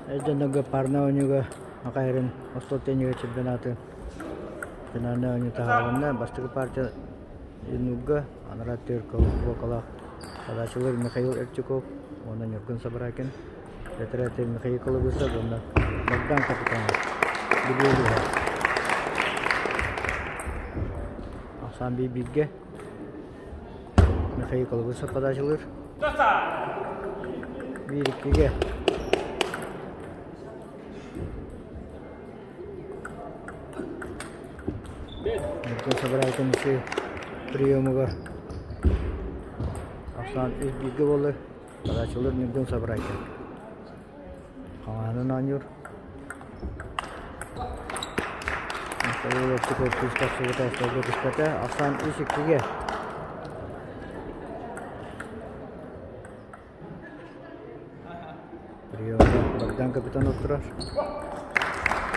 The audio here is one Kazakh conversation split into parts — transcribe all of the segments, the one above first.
Эденеге парнаунига акайрын Остотенеге чемпионаты финальный унитагана бастыгы партия Инуга Анратер Колокола Подачылыр Михаил Эрчуков онда Нюргын Сабракин Ветератер Михаил Колобусов онда Богдан капитан Бигелуга Асан Бибиге Михаил Колобусов подачылыр Бирикиге Нюргын Сабракин isi приемуга Асан Бибиге болы подачылыр Нюргын Сабракин Ханын анюр Михаил Эрчуков Пискасыгы тастауға түспәті Асан Исиккеге приемда Богдан капитан отырар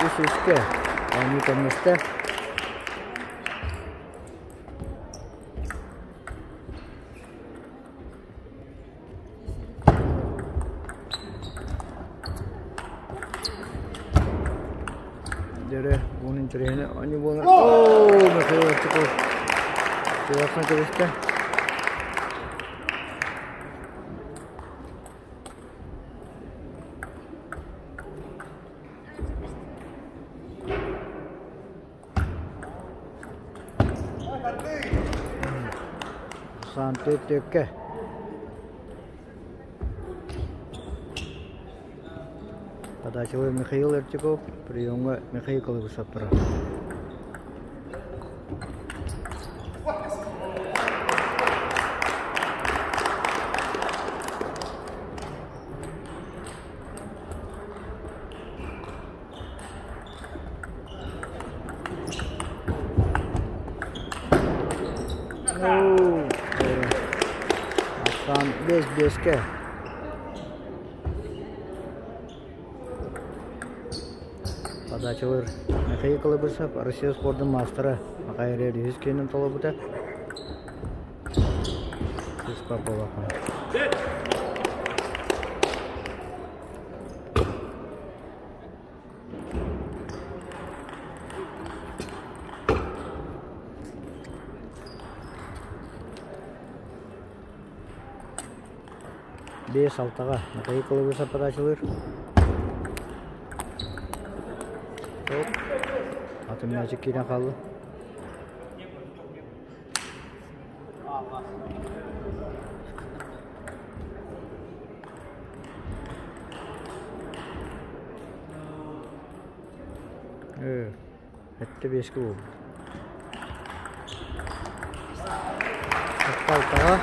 Исикке Ани көместі Дere bunun çırağını ani bunu. Oo, Mihhail Erchukov. Cevapsına çalıştı. Santet tekke. Подачивает Михаил Эрчуков, приема Михаил Колобусов. Асан 5-5-ке. Подачылыр Михаил Колобусов, Россия спорттың мастері Михаил Юскенің толыбыда. Сіз Попова. Бес алтыға Михаил Колобусов подачылыр. Atın magic yine kaldı. Evet. Hette bir eski oldu. Kaltağa.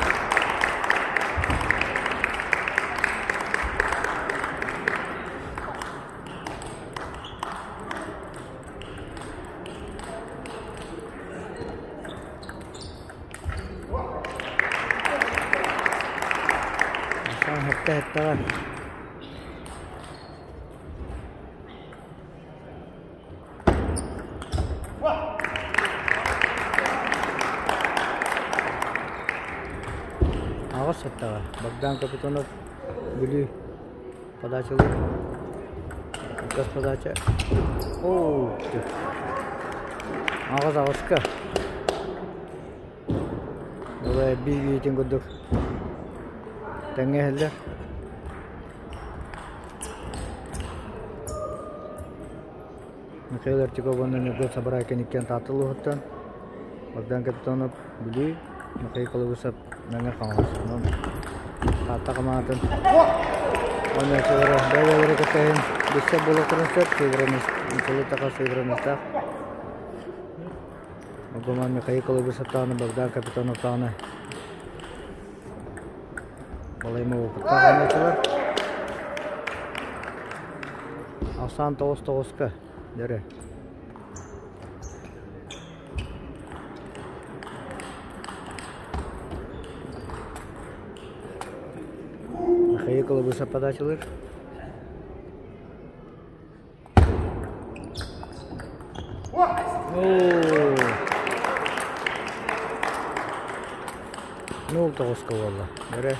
Hette var. Ağız hette var. Bogdan Kapitanov Gülü подачылы. Gaz подача. Oo. Ağız ağızka. Olay bir yiğitin gördük. Tengah Михаил Эрчуков Нюргын Сабракин иккен татылы хуттан. Богдан Капитанов Гүлүй, Михаил Колобусов мәңе қаңғасы. Татта қамағатын. Оны сөйірі бәлелері көтейін. Бесте болу тұрынсып, сөйіріміз. Николай тақа сөйірімізді. Оғыман Михаил Колобусов тағыны, Богдан Капитанов тағыны. Балаймы оқытта қаңғасылар. Асан 9-9-қа. Дәрі. Михаил Колобусов подачылыр. Нол 9-қа болды. Дәрі.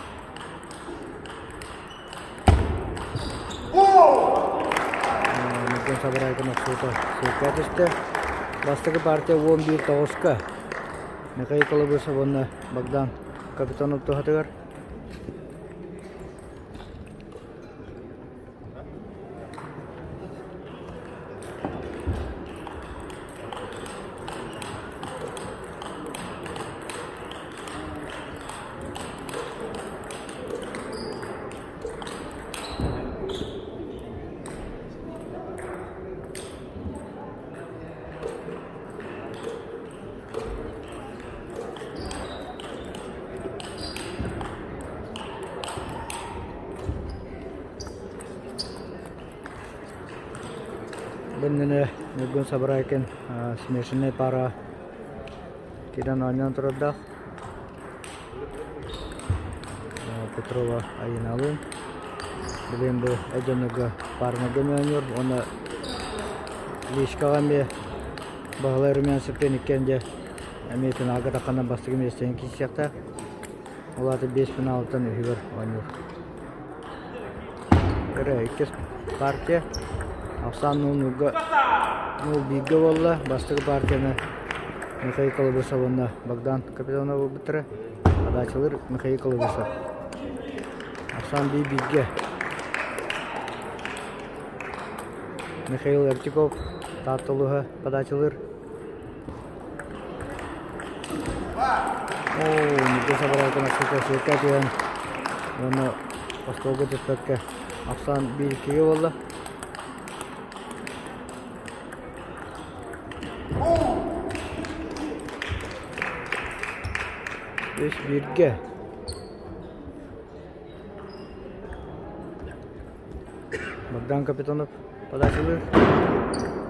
Мүмкін Сабырайкын оқсуыта сөйкі әтісті. Бастығы партия 11-9-қа. Михаил Колобусов оны Богдан Капитонов тұғатығар. Беннене Мүмкін Сабырайкын смешенный пара кидан ойнан тұрады. Петрова айыналын. Білем бұл әденігі парына көмейінер. Оны лишкаған бе бағыларымен сүптен еккенде әметін ағы таққандан бастығы местен кесіяқта. Олаты 5-6-тан үйір ойнер. Көрі 2 партия. Ақсан нул бигі болла. Бастығы партияны Михаил Колобусов оны Богдан Капитонов бітірі. Подачылыр Михаил Колобусов. Ақсан бигі. Михаил Артиков таттылығы подачылыр. Мүмкін Сабырайкын ақсылқа сөйкі әтуен. Оны Остолғы түспәтке Ақсан бигі болла. Beş birge. Bogdan Kapitonov подачылыр.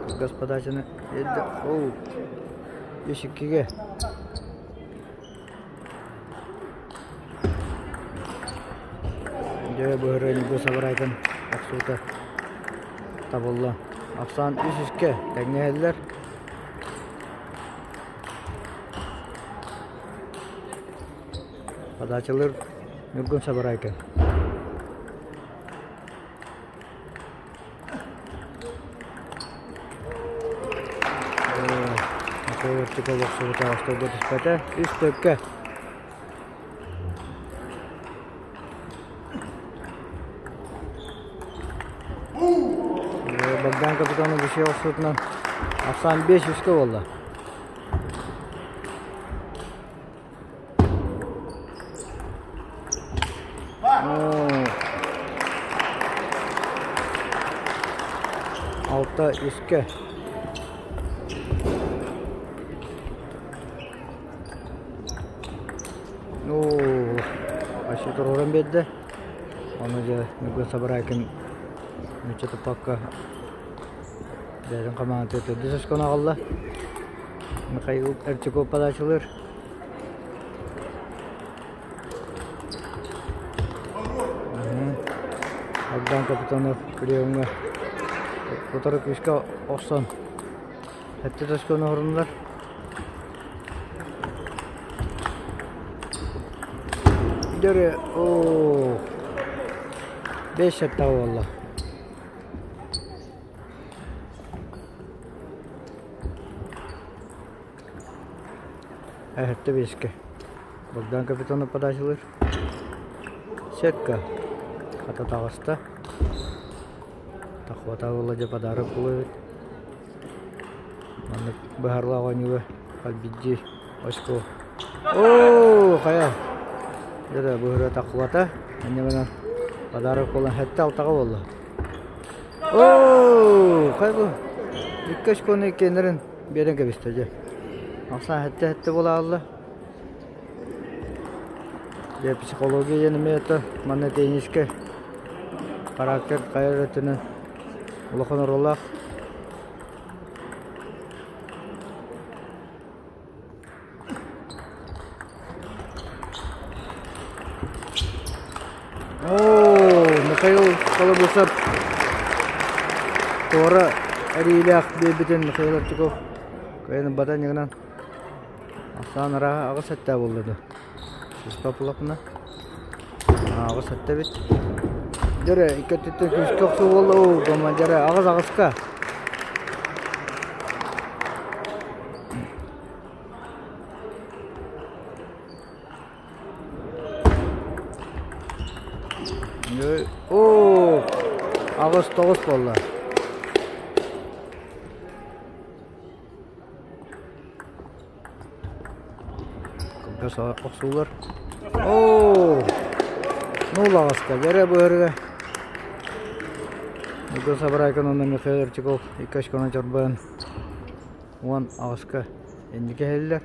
Кыргыз подачаны елді. 5-2-ге. Жөй бұғыры Мүмкін Сабырайкын ақсуыта табылды. Ақсан 3-3-ге тәңне әлдер. Подачылыр Мүмкін Сабырайкын. Михаил Артиков оқсуыта Остолғы түспәті. 3-4-ге. Богдан Капитонов біші оқсуытынан Ақсан 5-3-ге болды. Altta üstte. Aşı turun bedde. Onu da Мүмкін Сабырайкын müçete pakka. Derin kamanat etdi. Söz konu aldı. Mixail Артиков подачылыр. Богдан Капитонов приемға Отырып үшке оқсан. Әтті төскені орындар. Дөрі, 5 әттағы олла. Әтті 5-ке. Богдан Капитонов подачылыр. Сетка. Қата тағыста. Тақуата олла жа подарып бұлы. Бұхарлау өңігі қалбиджи өшкі. Қая. Жада бұхыры тақуата. Әнемінен подарып болан әтті алтаға олла. Қай бұл. Екі өшкөні екендерін берен кәбісті жа. Ақсан әтті бола алла. Психология енеме еті. Маны тейнішке. Характер қайыр өтіні. Улахан оролақ. Михаил Колобусов. Торы әрейлі бейбітін Михаил Артиков. Қайының бата негінен. Асан араға ағы сәтті болды. Сіз папылапына. Ағы сәтті бет. Дәрі, 2-4 күшкі оқсы болды. Жәрі ағыз-ағызқа. Oo, ağız toğuz bolla. Kılgası oqsular. Oo, nol ağızka. Gere bu örge. Bugün sabır aykanında Mikhail Erchikov 2 kona çarpın. 10 ağızka. Endike heliler.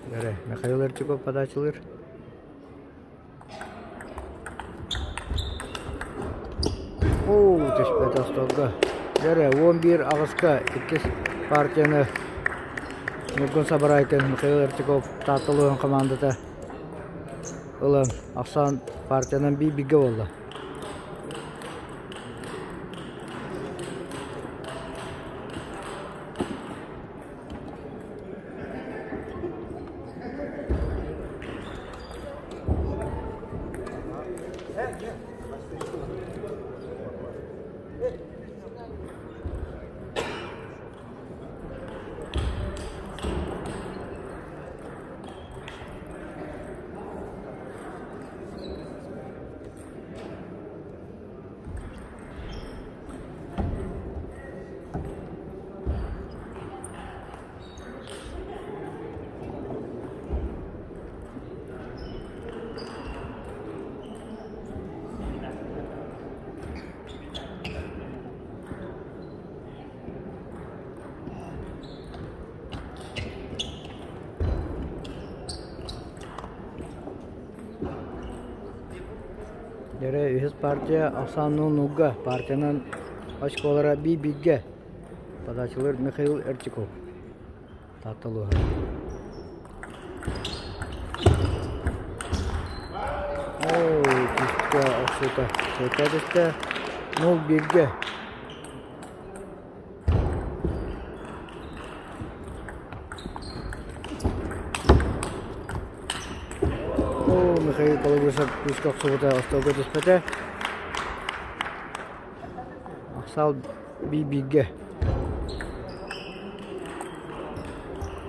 Gere Mikhail Erchikov подачылыр. Oo, teşbet astolga. Gere 11 ağızka 2 partiyаны Nurgun Sabarayken Mikhail Erchikov tatılığın komandada ылын Ақсан партияның биге болды. Dere ühes partiya Ақсан Нуга partiyanın açkolara biге подачылыр Mikhail Erchikov tatılığı. Oo, kişte Ақсута. Sötediste 0-1'ge. Mikhail Kalabusov Püskak Suvuta Осталга Диспете Ақсал Бибиге.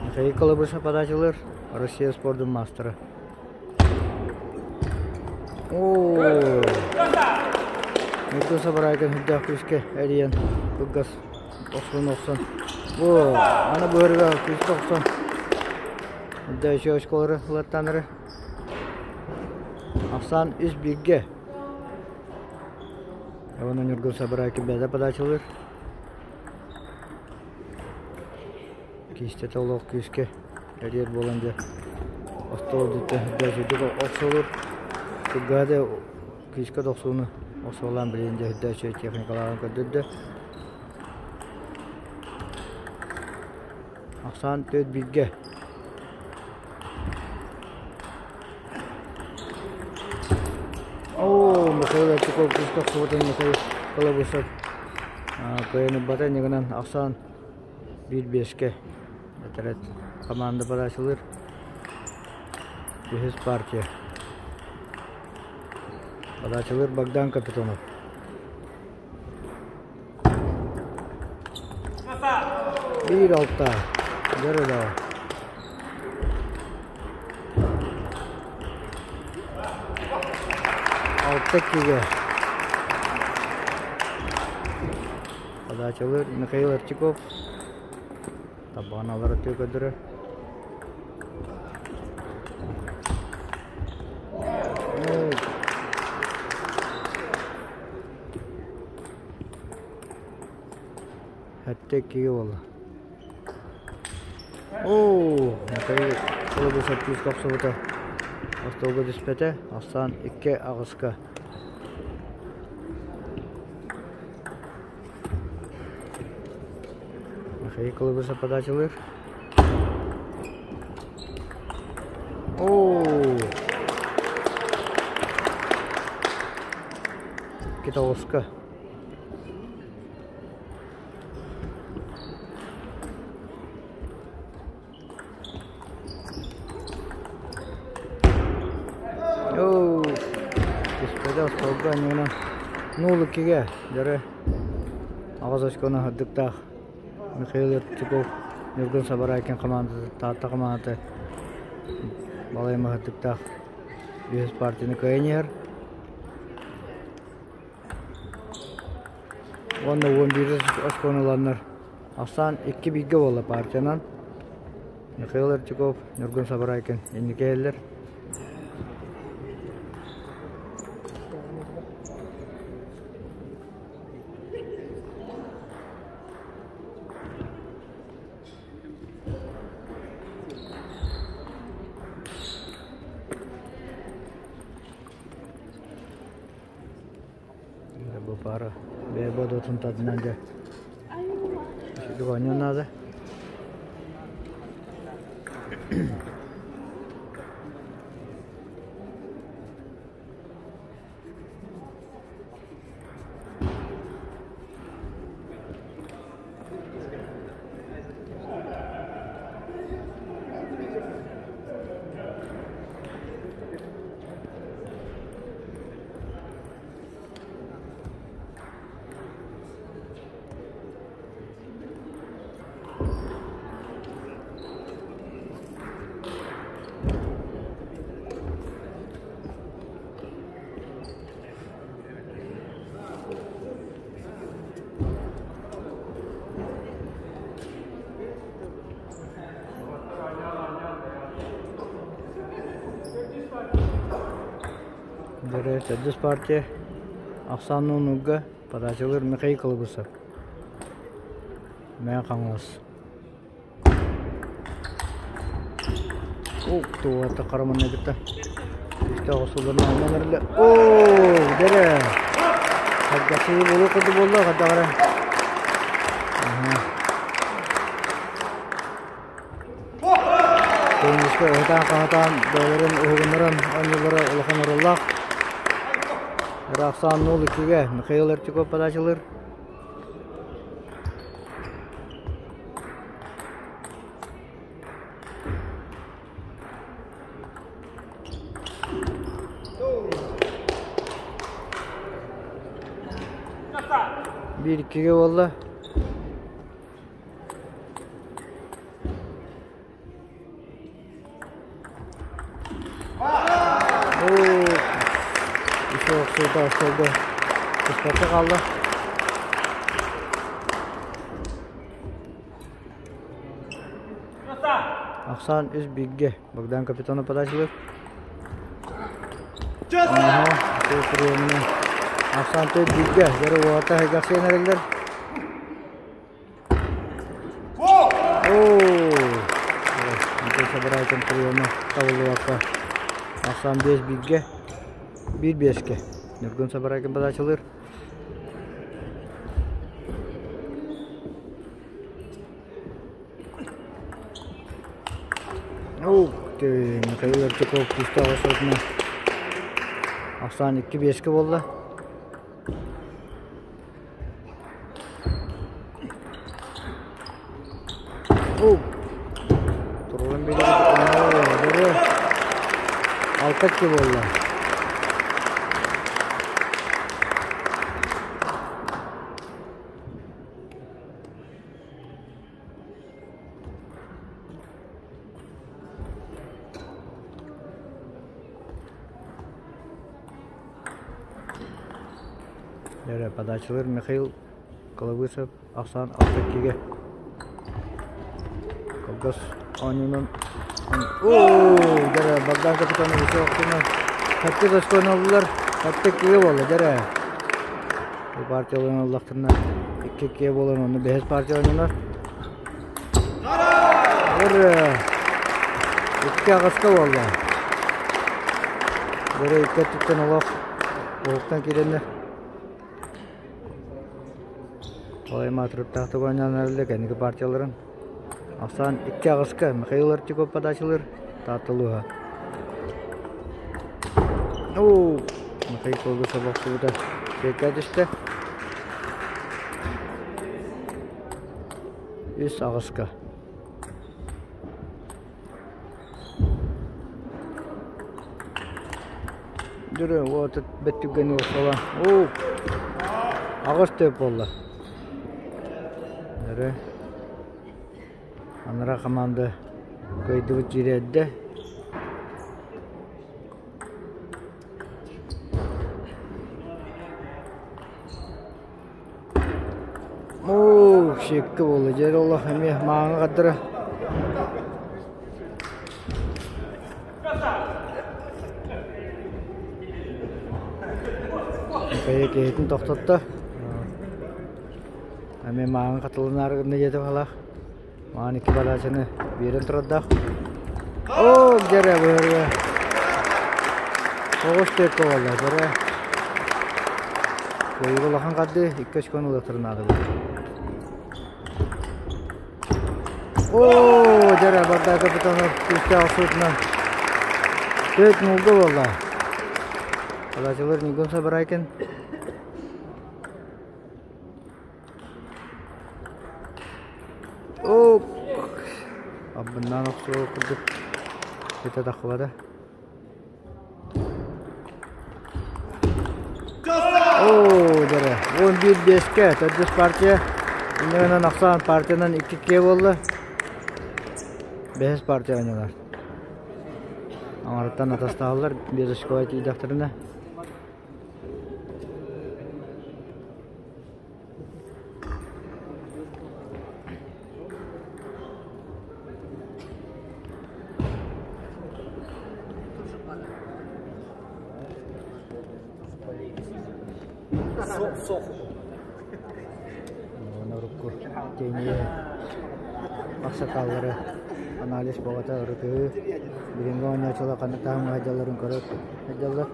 Mikhail Kalabusov подачылыр Россия спордың мастері. Ооо, Нургун Сабарайкен хүддақ күшке әриян күггас 90-90. Ооо, аны бөрігі күшке 90. Хүдді үші өшколары ұлаттаныры. Ақсан 3-1'ge. Оны Нургун Сабарайкен бәді подачылыр. Кеште толық күшке әрер болынды. Остол дүтті хүдді жүдігі оқсолыр. Күггәді күшке 90-ны оқсолан білейінде хүдді үші техникаларын көдірді. Ақсан 4-1'ge. Oo, Mikhail Erchikov Püskak Suvuta Mikhail Kalabusov көйені бата негінен Ақсан 1-5'ge. Бәтірет команда подачылыр. Ühes partiya. Подачылыр Богдан Капитонов. Bir altta. Geri daha. Alttakiga. Подачылыр Mikhail Erchikov. Табаналар өте көдірі. Әттек кеге болды. Ооо, Mikhail Kalabusov Püskak Suvuta Осталга Диспете Ақсан 2 ағысқа. Mikhail Kalabusov подачылыр. Ооо, 2 ағысқа. Ооо, Диспете Осталга негінен 0-2'ge. Дәрі ағыз өшкені үддіктақ Михаил Ертиков, Нургун Сабарайкин командасы, Тата командасы. Балай махаттыктах бес партияны көйнер. Онда 11 осконуланнар. Асан 2 бигге болла партиянан. Михаил Ертиков, Нургун Сабарайкин енікейлер. Bu para beba dotun tadından da şimdi oynuyorlar da Dari sedus parti Aksan'ın nugga padacılır Mikhail Kılıbısov. Maya Kangas. Tuh atı karamanına gitti. İşte osullarını almanlarıyla. Dere. Hakkası bolu kutu boldu kadar. Kendisi öğüten kanatan dölerin uğunların anıları ulkanırıllah. Aksan'ın oğlu kive Mikhail Ертиков padacılır. Bir ikiye valla. Çok suda açıldı. Kıspatı kaldı. Aksan üz bilgi. Bogdan kapitonu padacılır. Aksan tüy bilgi. Yarı orta hegaksı yenerler. Mungkin Sabarayken priyonu tavulu vakka. Aksan 5 bilgi. 1-5'ke. Nurgun Sabarayken padacılır. Mikhail Ертиков piste başlatma. Aksan 2-5'ke oldu. Turun biri gibi. Alkat gibi oldu. Dari padacılır Mikhail Kılıbısov, Aksan 6-2'ge. Kılgız oyunun. Dari Bagdan kapitonu bir şey oktuğunu. Hatta da skoyun oldular. Hatta 2'ge oldu dari. Bu parti oyunu Allah'tırına 2-2'ge olan onu. 5 parti oynuyorlar. Dari 2 ağızka oldu. Dari 2 tuttan olaq. Oğuktan girenler. Olay matırıp tahtı oynayanlarıyla kendi partiyaların. Aksan 2 ağızka Mikhail Ертиков padacılır. Tatılığa. Mikhail Kılıbısov baktığı da bekler işte. 3 ağızka. Durun, o tut bettügeni olsalar. Ağız tep oldu. Nere? Anara komanda koyduğu cirede. Şekki oldu. Cer Allah emih mağını qadıra. Kayak kehitin toqtattı. Emih mağını qatılın argında jetip halaq. Mağın iki balasını birin turaddaq. Jere buyurga. Oğuz tekki oldu. Jere. Koyu olaqan qaddi. İkkaç konu ılықтырын adı. Jere barda kapitanov üstü asutnan. 4-0 oldu. Balacılar nigun sabar ayken. Abından oksu okuduk. Kita takvada. Jere. 11-5'ke. Tadus partiya. İndiğinden aksan partiyadan 2-2 oldu. 5 partiya oynuyorlar. Amarattan atasta alırlar. Bir şikayet idaktarına. Sok. Narukur. Kayaknya aksakalları analiz bogota urut. Birinci oyuna çolakan tahım hajaların korut. Hajalar.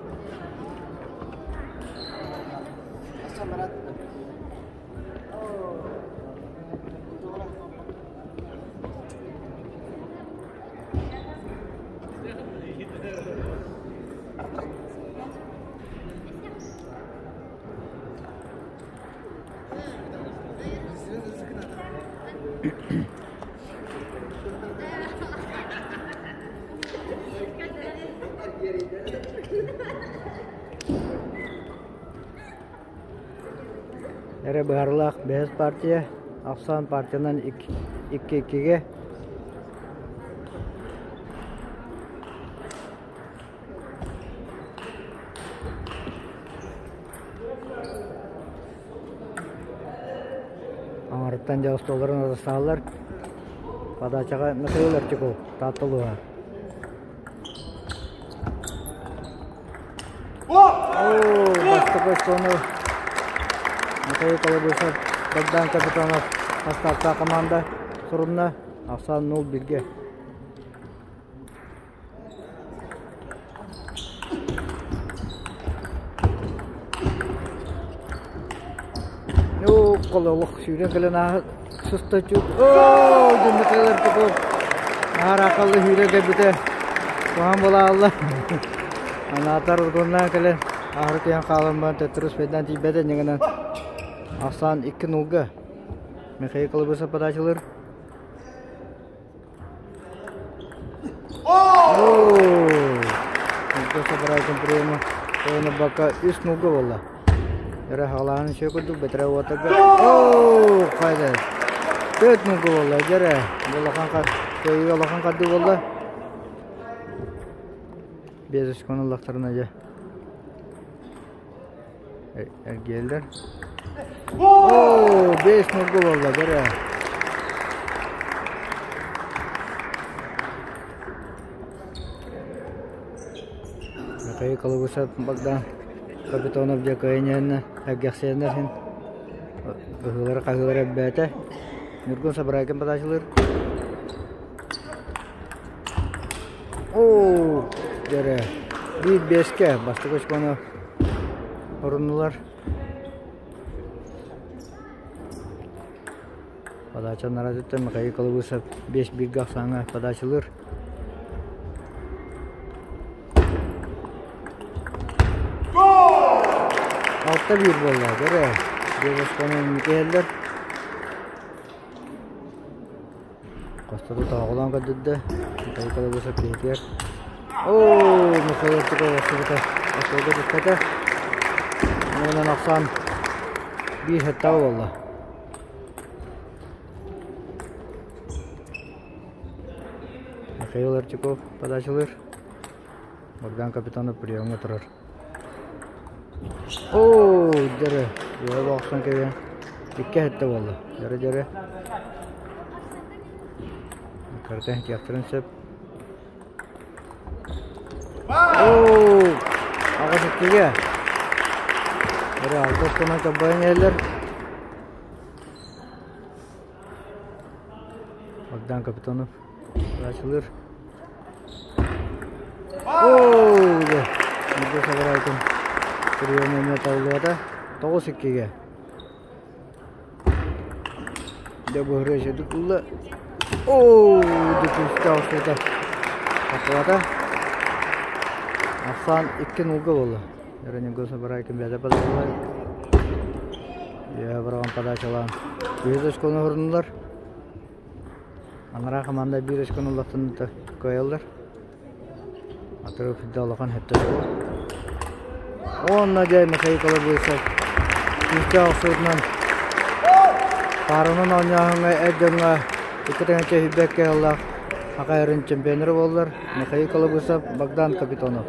Ere baharlak 5 partiya, Afsan partiyadan 2-2'ge. Amarattan jauh doların adı sağlar. Pada çaka nakayılar çıkıyor, tatlı var. Bastı koş konu. Nakayı kalabıysa Bagdan Kapitanov Astarta komanda sorunna Afsan 0-1'ge. Kololuk suyun kalian susta cuk. Jumlah kalian cukup. Harakallı hüre gebite. Tuhan bola Allah. Anatar urgunna kalian. Ahret yang kalan bantu terus bedan tiba dan jangan. Afsan 2-0. Makanya kalau bisa pada açılır. Untuk seberapa prima. Oyuna baka 3-0 valla. Yara halanın şey koyduk betre wataga. Kayda. 4-0 valla jara. Bolakan kad. Koyu bolakan kaddı valla. Bezes konullakların aja. Geldiler. 5-0 valla jara. Kayak kalau bisa Bagdan Kapitanov dia kayaknya agak sender hin. Kahlar bete. Nurgun sabarakan pada açılır. Jere. Bir 5'ke bastı koş konu. Orunlular. Pada açan aradıktan kayak kalau bisa 5-1 gak sana pada açılır. Altta bir bolla göre. Devos konum geldiler. Kostada tağılan kadıdı. Tabii kadar bu sefer ihtiyaç. Mesela çıkıyor başta. Başta dikkate. Bundan Afsan bir hata valla. Михаил Арчаков подачылыр. Богдан Капитонов приемға тұрар. Оу, дәрі. Жөй бақсан кәген. Икке әтті болды. Дәрі. Картен кияқтырын сөп. Оу, аға сүттеге. Дәрі алты ұстынан көббайын әлдер. Богдан Капитонов подачылыр. Оу, де. Мүдде сабырайтын. Приеміне табылуада. 9-2-ге. Де бұғыры жеді күлі. Оу, де күлісті ауыстырды. Тақылада. Аслан 2-0-ға болды. Әріне көсі бір айкын бәді подачылай. Бірған подачылан. 5 көні ұрындылар. Аныра команда 1 көні ұлақтынды көйелдер. Атыры фидді алақан әпті жол. Онна жай Михаил Колобойцев. Күлісті ауыстырдынан. Парының ойнағыңа әддіңі 2-теңінші хүбәкке алақ. Ақайырын чемпионері болдыр. Михаил Колобойцев, Богдан Капитонов.